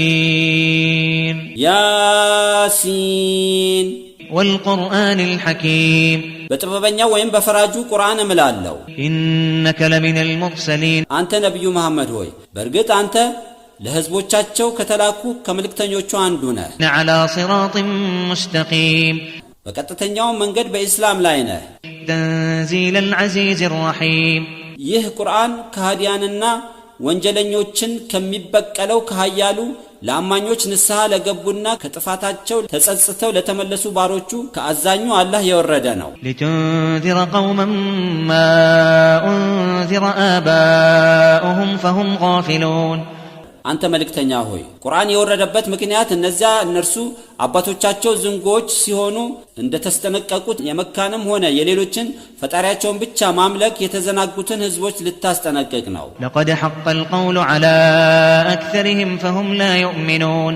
ياسين ياسين والقرآن الحكيم በጥበበኛው ወይም በፈራጁ ቁርአን እምላለሁ إنك لمن المرسلين አንተ ነብዩ መሐመድ ሆይ በርግጥ አንተ ለህዝቦቻቸው ከተላኩ ከመልእክተኞቹ አንዱ ነህ على صراط مستقيم በቀጥተኛው መንገድ በእስላም ላይ ነህ تنزيل العزيز الرحيم ይህ ቁርአን ከሃዲያንና ወንጀለኞችን ከሚበቀለው ከሃያሉ ለአማኞች ንስሐ ለገቡና ከጥፋታቸው ተጸጽተው ለተመለሱ ባሮቹ ከአዛኙ አላህ የወረደ ነው لتنذر قوما ما أنذر آباؤهم فهم غافلون አንተ መልእክተኛ ሆይ ቁርአን የወረደበት ምክንያት እነርሱ አባቶቻቸው ዝንጎች ሲሆኑ እንደተስተነቀቁት የመካንም ሆነ የሌሎችን ፈጣሪያቸውን ብቻ ማምለክ የተዘናጉትን ህዝቦች ልታስጠነቅቅ ነው لقد حق القول على أكثرهم فهم لا يؤمنون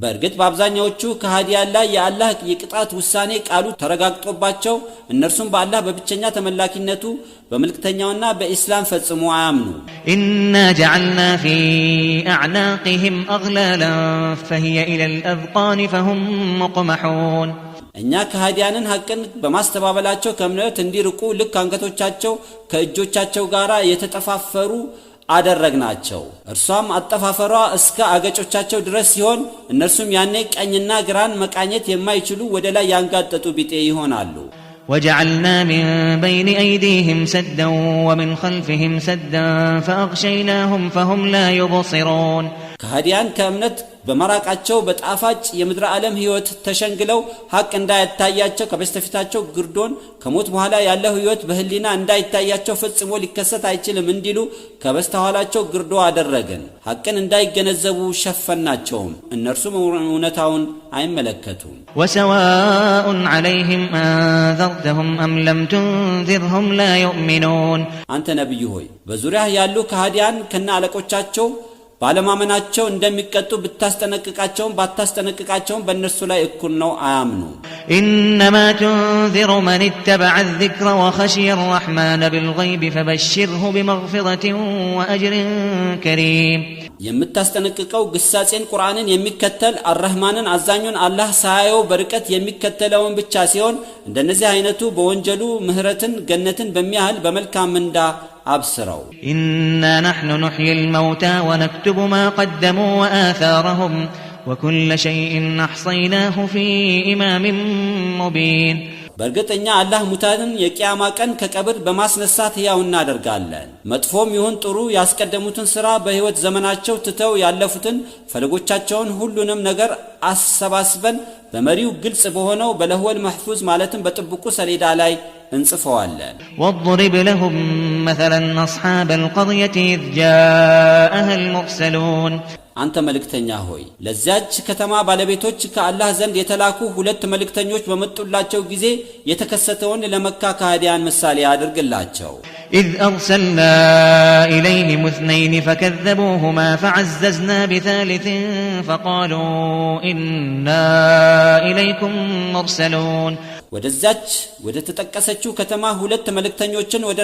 በርግጥ በአብዛኛዎቹ ከሃዲያን ላይ የአላህ የቅጣት ውሳኔ ቃሉ ተረጋግጦባቸው እነርሱም በአላህ በብቸኛ ተመላኪነቱ በመልእክተኛውና በእስላም ፈጽሞ አያምኑ إنا جعلنا في أعناقهم أغلالا فهي إلى الأذقان فهم مقمحون እኛ ከሃዲያንን ሐቅን በማስተባበላቸው ከእምነት እንዲርቁ ልክ አንገቶቻቸው ከእጆቻቸው ጋር የተጠፋፈሩ አደረግናቸው እርሷም አጠፋፈሯ እስከ አገጮቻቸው ድረስ ሲሆን እነርሱም ያኔ ቀኝና ግራን መቃኘት የማይችሉ ወደ ላይ ያንጋጠጡ ቢጤ ይሆናሉ وجعلنا من بين أيديهم سدا ومن خلفهم سدا فأغشيناهم فهم لا يبصرون ከሃዲያን ከእምነት በመራቃቸው በጣፋጭ የምድር ዓለም ህይወት ተሸንግለው ሐቅ እንዳይታያቸው ከበስተፊታቸው ግርዶን ከሞት በኋላ ያለው ህይወት በህሊና እንዳይታያቸው ፈጽሞ ሊከሰት አይችልም እንዲሉ ከበስተኋላቸው ግርዶ አደረገን ሐቅን እንዳይገነዘቡ ሸፈናቸውም እነርሱም እውነታውን አይመለከቱም وسواء عليهم أنذرتهم أم لم تنذرهم لا يؤمنون አንተ ነብዩ ሆይ በዙሪያ ያሉ ከሃዲያን ከነ አለቆቻቸው ባለማመናቸው እንደሚቀጡ ብታስጠነቅቃቸውም ባታስጠነቅቃቸውም በእነርሱ ላይ እኩል ነው አያምኑ إنما تنذر من اتبع الذكر وخشي الرحمن بالغيب فبشره بمغفرة وأجر كريم የምታስጠነቅቀው ግሳጼን ቁርአንን የሚከተል አርህማንን አዛኙን አላህ ሳያየው በርቀት የሚከተለውን ብቻ ሲሆን እንደነዚህ አይነቱ በወንጀሉ ምህረትን ገነትን በሚያህል በመልካም ምንዳ أبصروا إنا نحن نحيي الموتى ونكتب ما قدموا وآثارهم وكل شيء أحصيناه في إمام مبين በርግጠኛ አላህ ሙታንን የቂያማ ቀን ከቀብር በማስነሳት ያው እናደርጋለን መጥፎም ይሁን ጥሩ ያስቀደሙትን ሥራ በህይወት ዘመናቸው ትተው ያለፉትን ፈለጎቻቸውን ሁሉንም ነገር አሰባስበን በመሪው ግልጽ በሆነው በለህወል መህፉዝ ማለትም በጥብቁ ሰሌዳ ላይ እንጽፈዋለን وضرب لهم مثلا أصحاب القرية إذ جاءها المرسلون አንተ መልእክተኛ ሆይ ለዚያች ከተማ ባለቤቶች ከአላህ ዘንድ የተላኩ ሁለት መልእክተኞች በመጡላቸው ጊዜ የተከሰተውን ለመካ ከሃዲያን ምሳሌ አድርግላቸው إذ أرسلنا إليهم اثنين فكذبوهما فعززنا بثالث فقالوا إنا إليكم مرسلون ወደዛች ወደ ተጠቀሰችው ከተማ ሁለት መልእክተኞችን ወደ